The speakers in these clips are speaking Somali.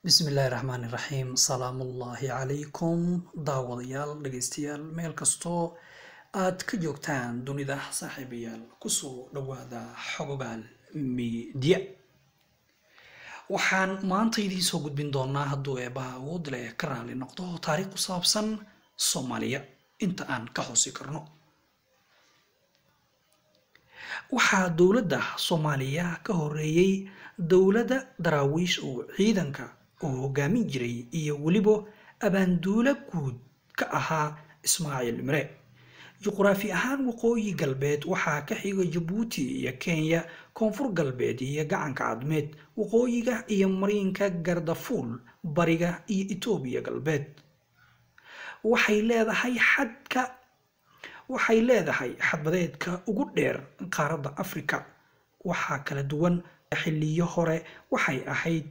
Bismillahirrahmanirrahiim. Salaamullaahi calaykum daawadayaal dhegeystayaal meel kastoo aad ka joogtaan dunida saaxiibayaal kusoo dhawaada xogogaal media. Waxaan maanta idiin soo gudbin doonaa hadduu eebaha awood leh ka raali noqdo taariikh ku saabsan Soomaaliya inta aan ka xusi karno. waxaa dowladda Soomaaliya ka horeeyay dowladda daraawiish oo ciidanka oo hogaamin jiray iyo waliba abaanduula guud ka ahaa Ismaaciil Mire. juqraafi ahaan waqooyi galbeed waxaa ka xiga Jabuuti iyo Kenya, koonfur galbeed iyo gacanka cadmeed, waqooyiga iyo marinka Gardafuul, bariga iyo Itoobiya galbeed. waxay leedahay xadbadeedka ugu dheer qaaradda Afrika. waxaa kala duwan xilliyo hore waxay ahayd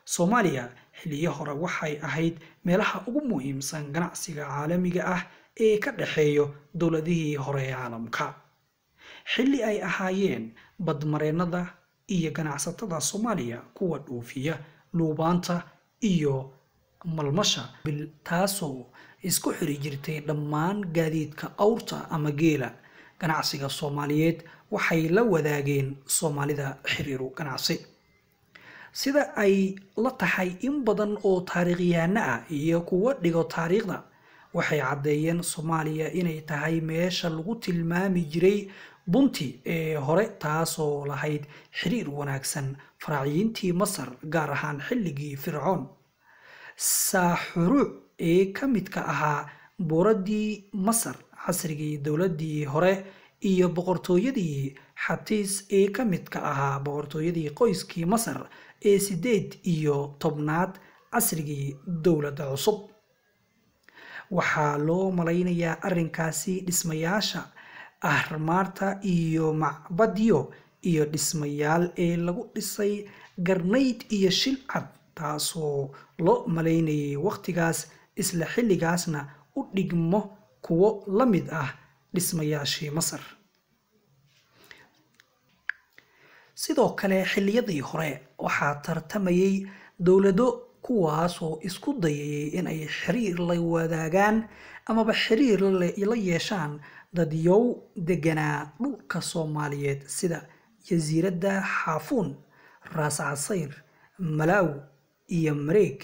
Soomaaliya xilliyo hore waxay ahayd meelaha ugu muhiimsan ganacsiga caalamiga ah ee ka dhaxeeyo dowladihii hore ee caalamka. xilli ay ahaayeen badmareennada iyo ganacsatada Soomaaliya kuwa dhoofiya luubaanta iyo malmasha taasoo isku xiri jirtay dhammaan gaadiidka awrta ama geela. ganacsiga Soomaaliyeed waxay la wadaageen Soomaalida xiriir ganacsi. sida ay la tahay in badan oo taariikhyahanno ah iyo kuwa dhigo taariikhda waxay caddeeyeen Soomaaliya inay tahay meesha lagu tilmaami jiray bunti ee hore, taasoo lahayd xiriir wanaagsan faraaciyiintii Masar, gaar ahaan xilligii Fircoon. Saaxuruuc ee ka midka ahaa booradii Masar casrigii dowladii hore iyo boqortooyadii Xatiis ee ka midka ahaa boqortooyadii qoyskii Masar ee 8 iyo 10aad casrigii dowladda cusub. waxaa loo malaynayaa arrinkaasi dhismayaasha ahraamta iyo macbadyo iyo dhismayaal ee lagu dhisay garnayd iyo shilcad, taasoo loo malaynayay waqtigaas isla xilligaasna u dhigmo kuwo la mid ah dhismayaashii Masar. sidoo kale xilliyadii hore waxaa tartamayay dowlado kuwaasoo isku dayayay in ay xiriir la wadaagaan amaba xiriir la yeeshaan dadyow deganaa dhulka Soomaaliyeed sida jasiiradda Xaafuun, Raas Casayr, Malaw iyo Mareeg,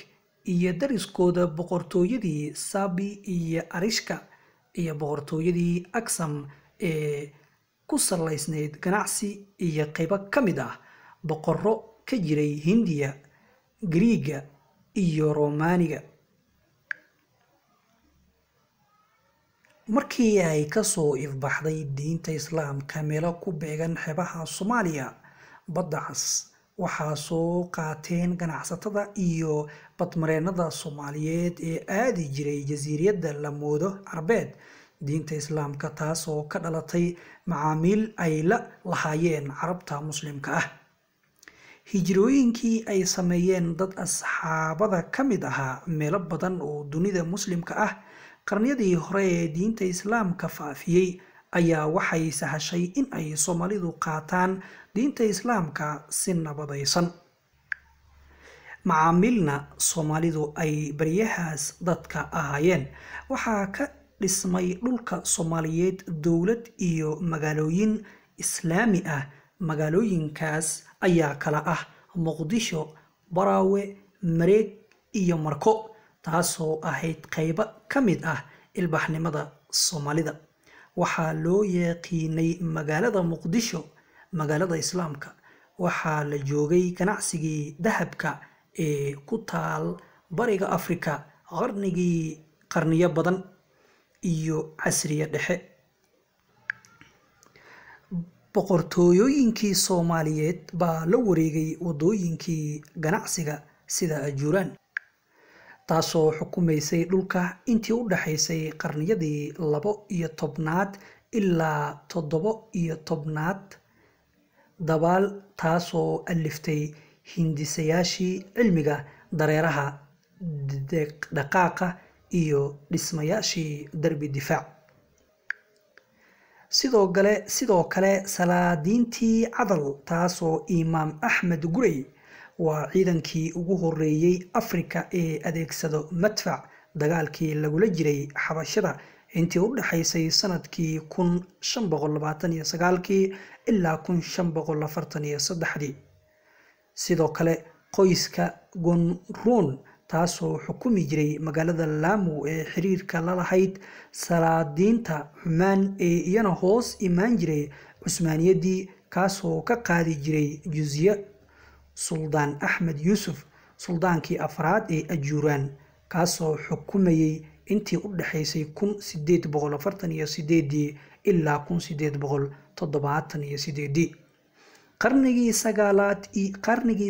iyo dariskooda boqortooyadii Sabi iyo Arishka, iyo boqortooyadii Aksam ee ku salaysnayd ganacsi, iyo qaybo ka mid ah boqorro ka jiray Hindiya, Giriiga iyo Roomaaniga. markii ay kasoo ifbaxday diinta Islaamka meelo ku beegan xeebaha Soomaaliya, badda cas waxaa soo qaateen ganacsatada iyo badmareennada Soomaaliyeed ee aadi jiray jasiiradda la moodo Carbeed diinta Islaamka, taasoo ka dhalatay macaamiil ay la lahaayeen carabta muslimka ah. hijrooyinkii ay sameeyeen dad asxaabada ka mid ahaa meelo badan oo dunida muslimka ah qarniyadii hore ee diinta Islaamka faafiyey ayaa waxay sahashay in ay Soomaalidu qaataan diinta Islaamka si nabadaysan. macaamilna Soomaalidu ay baryahaas dadka ahaayeen. waxaa ka dhismay dhulka Soomaaliyeed dowlad iyo magaalooyin islaami ah. magaalooyinkaas ayaa kala ah Muqdisho, Baraawe, Mareeg iyo Marko, taasoo ahayd qaybo ka mid ah ilbaxnimada Soomaalida. waxaa loo yaqiinay magaalada Muqdisho magaalada Islaamka. waxaa la joogay ganacsigii dahabka ee ku taal bariga Afrika qarniyo badan iyo casriye dhexe. boqortooyooyinkii Soomaaliyeed baa la wareegay wadooyinkii ganacsiga sida Ajuuraan, taasoo xukumaysay dhulka intii u dhaxaysay qarniyadii 12aad ilaa 17aad. dabaal taasoo aliftay hindisayaashii cilmiga dareeraha dhaqaaqa iyo dhismayaashii darbi difaac. sidoo kale salaadiintii cadal taasoo imaam axmed gurey waa ciidankii ugu horeeyey Afrika ee adeegsado madfac dagaalkii lagula jiray xabashada intii u dhaxaysay sanadkii 1529 ilaa 1543 sidoo kale qoyska Gonroon taasoo xukumi jiray magaalada Lamu ee xiriirka la lahayd salaadiinta Xumaan ee iyana hoos imaan jiray Cusmaaniyadii kaasoo ka qaadi jiray juzya Suldaan Axmed Yuusuf suldaankii afraad ee Ajuuraan kaasoo xukumayay intii u dhaxaysay 1848 ilaa 1878 qarnigii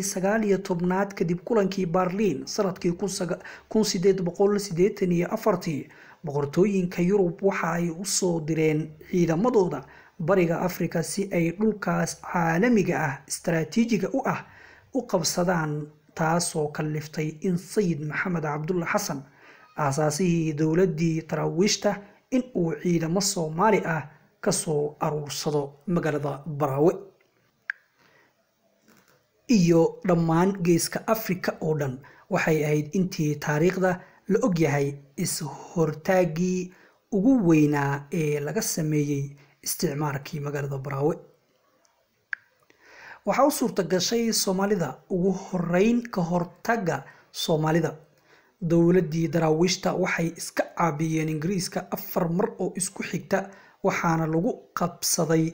19aad kadib kulankii Berlin sanadkii 1884 boqortooyinka Yurub waxa ay u soo direen ciidamadooda bariga Afrika si ay dhulkaas caalamiga ah istaraatiijiga u qabsadaan taasoo kaliftay in Sayid Maxamed Cabdulla Xasan aasaasihii dowladii Taraawishta in uu ciidamo Soomaali ah ka soo aruursado magaalada Baraawe iyo dhammaan geeska Afrika oo dhan waxay ahayd intii taariikhda la og yahay is-hortaagii ugu weynaa ee laga sameeyay isticmaalkii magaalada Baraawe waxa uu suurta gashay Soomaalida ugu horeyn ka hortaga Soomaalida dowladii Taraawishta waxay iska caabiyeen Ingiriiska 4 mar oo isku xigta waxaana lagu qabsaday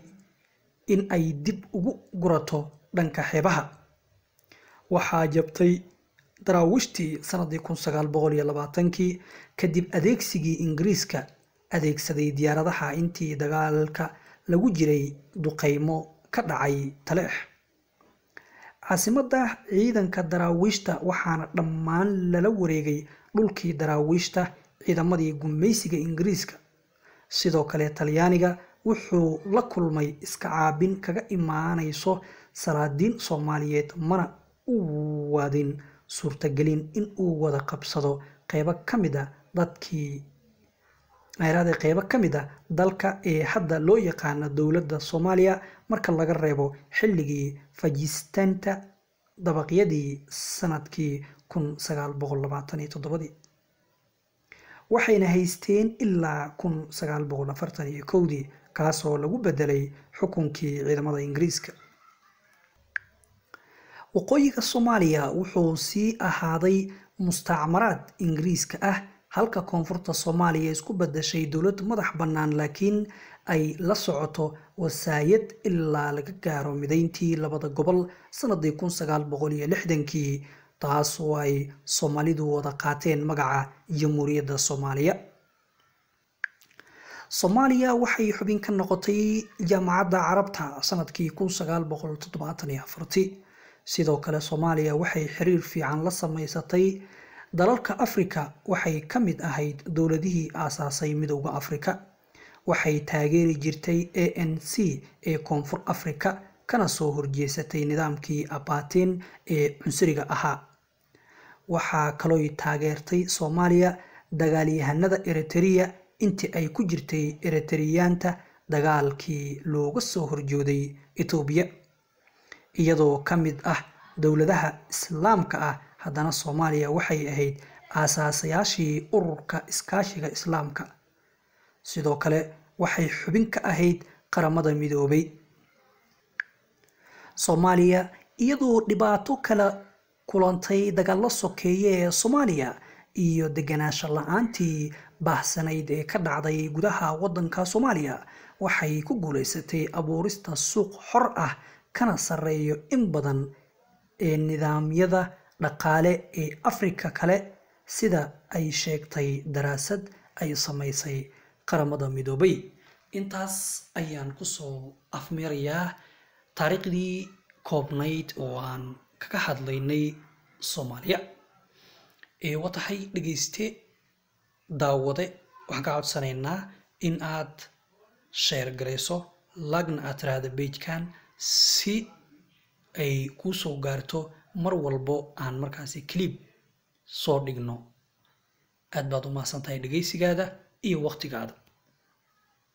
in ay dib ugu gurato dhanka xeebaha waxaa jabtay Taraawishtii sanadii 1920 kadib adeegsigii Ingiriiska adeegsaday diyaaradaha intii dagaalka lagu jiray duqeymo ka dhacay Taleex caasimada ciidanka Taraawishta waxaana dhammaan lala wareegay dhulkii Taraawishta ciidamadii gumaysiga Ingiriiska sidoo kale Talyaaniga wuxuu la kulmay iska caabin kaga imaanayso salaadiin Soomaaliyeed mana u wadin suurtagelin in uu wada qabsado qaybo kamid ah dalka ee hadda loo yaqaan dowladda Soomaaliya marka laga reebo xilligii fajistaanta dabaqyadii sanadkii 1927 waxayna haysteen ilaa 1941 kaasoo lagu bedelay xukunkii ciidamada Ingiriiska waqooyiga Soomaaliya wuxuu sii ahaaday mustacmaraad Ingiriiska ah halka koonfurta Soomaaliya isku bedeshay dowlad madax bannaan laakiin ay la socoto wasaayad ilaa laga gaaro mideyntii labada gobol sanadii 1960kii taasoo ay Soomaalidu wada qaateen magaca Jamhuuriyadda Soomaaliya waxay xubin ka noqotay Jaamacadda Carabta sanadkii 1974 sidoo kale Soomaaliya waxay xiriir fiican la samaysatay dalalka Afrika waxay ka mid ahayd dowladihii aasaasay Midowga Afrika waxay taageeri jirtay ANC ee Koonfur Afrika kana soo horjeesatay nidaamkii apartheid ee cunsuriga ahaa waxaa kaloo taageertay Soomaaliya dagaalyahanada Eritrea intii ay ku jirtay Eritreaanta dagaalkii looga soo horjooday Itoobiya iyadoo ka mid ah dowladaha Islaamka ah haddana Soomaaliya waxay ahayd aasaasyaashii ururka iskaashiga Islaamka sidoo kale waxay xubin ka ahayd qaramada midoobay Soomaaliya iyadoo dhibaato kala kulantay dagaal sokeeye ee Soomaaliya iyo deganaansho la'aantii baahsanayd ee ka dhacday gudaha wadanka Soomaaliya waxay ku guuleysatay abuurista suuq xor ah kana sareeyo in badan ee nidaamyada dhaqaale ee Afrika kale sida ay sheegtay daraasad ay samaysay qaramada midoobay intaas ayaan ku soo afmeerayaa taariikhdii koobnayd oo aan kaga hadlaynay Soomaaliya watahay dhageyste daawade waxaan ka codsanaynaa in aad share gareyso lagna aad raada page-kan si ay ku soo gaarto mar walbo aan markaasi clip soo dhigno aad baad u mahadsantahay dhageysigaada iyo waqtigaada